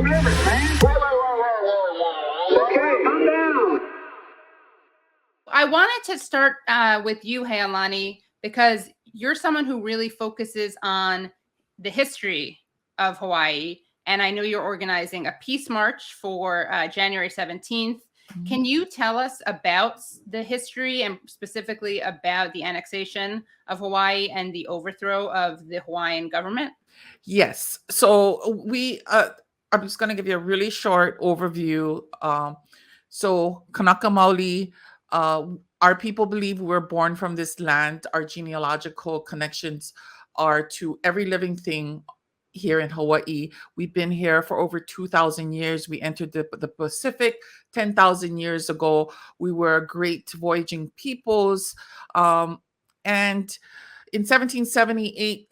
limits, man. Okay, calm down. I wanted to start with you, Healani, because you're someone who really focuses on the history of Hawaii. And I know you're organizing a peace march for January 17th. Can you tell us about the history and specifically about the annexation of Hawaii and the overthrow of the Hawaiian government? Yes. So I'm just going to give you a really short overview. So Kanaka Maoli, our people believe we were born from this land. Our genealogical connections are to every living thing here in Hawaii. We've been here for over 2,000 years. We entered the Pacific 10,000 years ago. We were great voyaging peoples. And in 1778,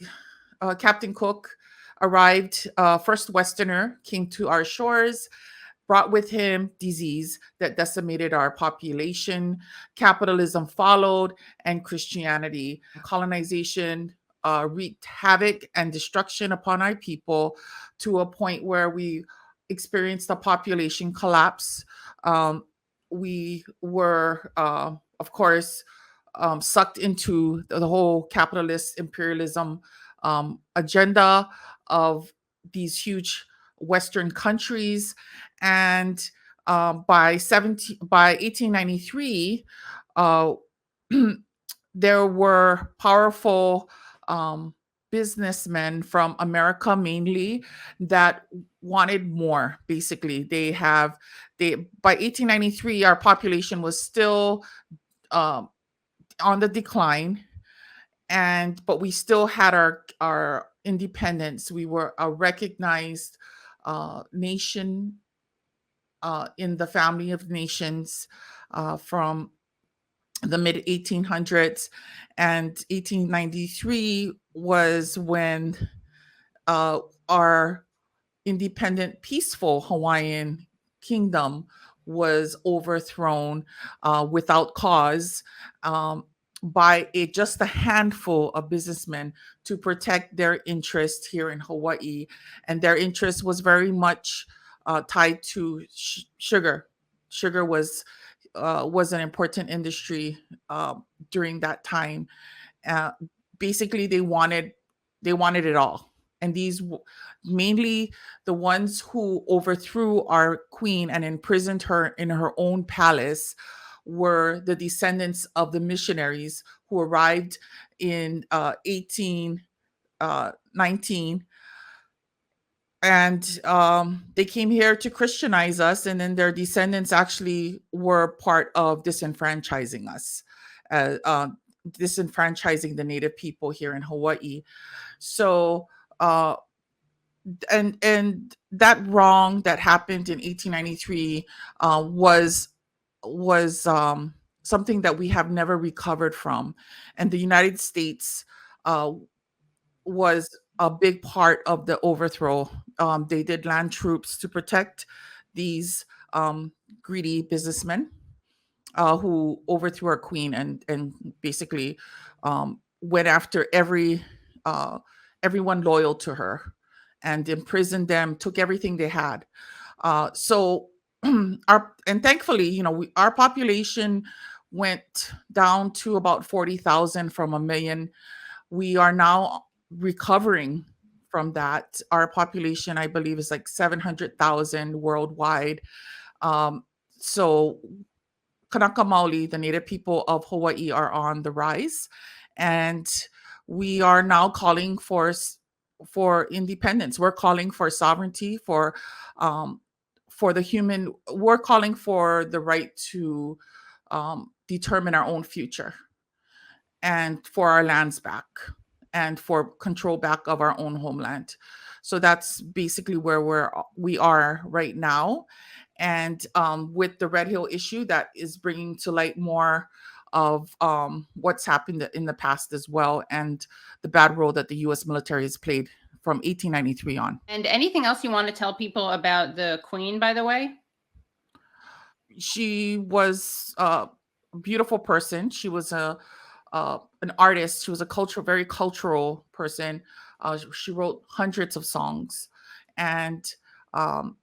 Captain Cook arrived, first Westerner, came to our shores, brought with him disease that decimated our population. Capitalism followed, and Christianity. Colonization wreaked havoc and destruction upon our people to a point where we experienced a population collapse. We were, of course, sucked into the whole capitalist imperialism agenda of these huge Western countries. And by 1893, there were powerful businessmen from America mainly that wanted more. Basically, by 1893, our population was still on the decline, but we still had our independence. We were a recognized nation in the family of nations from the mid 1800s, and 1893 was when our independent, peaceful Hawaiian kingdom was overthrown without cause by just a handful of businessmen to protect their interest here in Hawaii. And their interest was very much tied to sugar. Sugar was an important industry during that time. Basically, they wanted it all. And these mainly the ones who overthrew our queen and imprisoned her in her own palace were the descendants of the missionaries who arrived in 1819. And they came here to Christianize us, and then their descendants actually were part of disenfranchising us, disenfranchising the native people here in Hawaii. So, and that wrong that happened in 1893 was something that we have never recovered from, and the United States was a big part of the overthrow. They did land troops to protect these greedy businessmen who overthrew our queen and basically went after everyone loyal to her and imprisoned them, took everything they had. So and thankfully, our population went down to about 40,000 from 1 million. We are now recovering from that. Our population, I believe, is like 700,000 worldwide. So Kanaka Maoli, the native people of Hawaii, are on the rise, and we are now calling for independence. We're calling for sovereignty, for the human. We're calling for the right to determine our own future, and for our lands back, and for control back of our own homeland. So that's basically where we are right now. And with the Red Hill issue, that is bringing to light more of what's happened in the past as well, and the bad role that the U.S. military has played from 1893 on. And anything else you want to tell people about the Queen, by the way? She was a beautiful person. She was an artist. She was a very cultural person. She wrote hundreds of songs, and Um,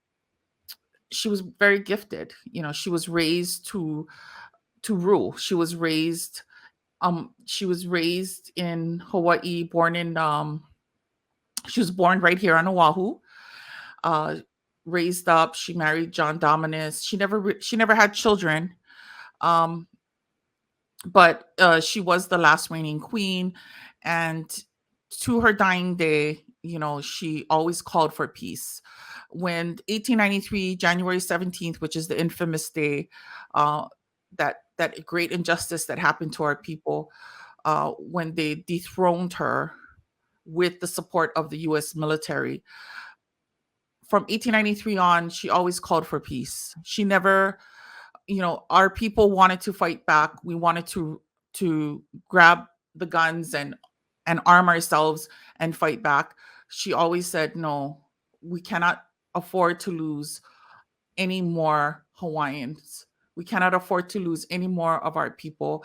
she was very gifted. She was raised to rule. She was raised in Hawaii, she was born right here on Oahu. Uh, Raised up, she married John Dominus. She never had children. Um, but she was the last reigning queen, and to her dying day, she always called for peace. When 1893, January 17th, which is the infamous day, uh, that great injustice that happened to our people, when they dethroned her with the support of the U.S. military. From 1893 on, she always called for peace. She never, our people wanted to fight back. We wanted to grab the guns and arm ourselves and fight back. She always said, no, we cannot afford to lose any more Hawaiians. We cannot afford to lose any more of our people.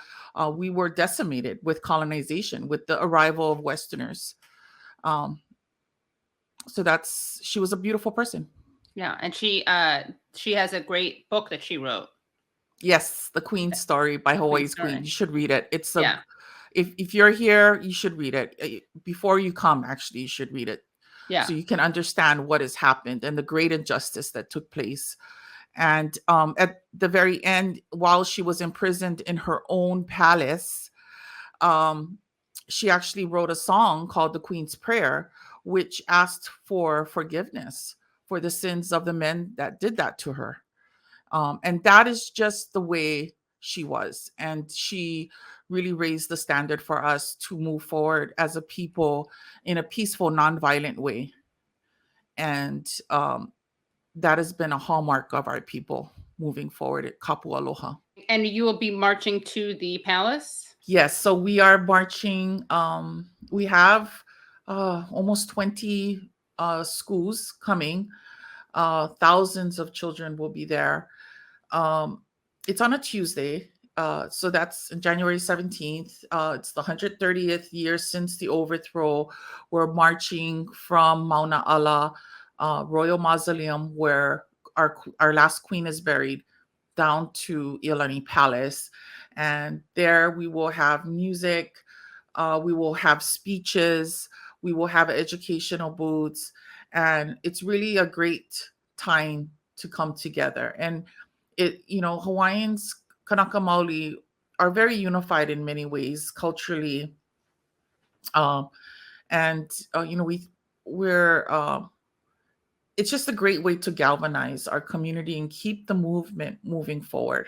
We were decimated with colonization, with the arrival of Westerners. Um, so she was a beautiful person. Yeah, and she has a great book that she wrote. Yes, The Queen's Story by Hawaii's Story. Queen. You should read it. It's Yeah. If you're here, you should read it. Before you come, actually, you should read it. Yeah. So you can understand what has happened and the great injustice that took place. And at the very end, while she was imprisoned in her own palace, she actually wrote a song called The Queen's Prayer, which asked for forgiveness for the sins of the men that did that to her. And that is just the way she was. And she really raised the standard for us to move forward as a people in a peaceful, nonviolent way. And that has been a hallmark of our people moving forward at Kapu Aloha. And you will be marching to the palace? Yes. So we are marching. We have almost 20 schools coming. Thousands of children will be there. It's on a Tuesday. So that's January 17th. It's the 130th year since the overthrow. We're marching from Mauna Ala Royal Mausoleum, where our last queen is buried, down to Healani Palace. And there we will have music. We will have speeches. We will have educational booths. And it's really a great time to come together. And Hawaiians, Kanaka Maoli, are very unified in many ways culturally, and we're it's just a great way to galvanize our community and keep the movement moving forward.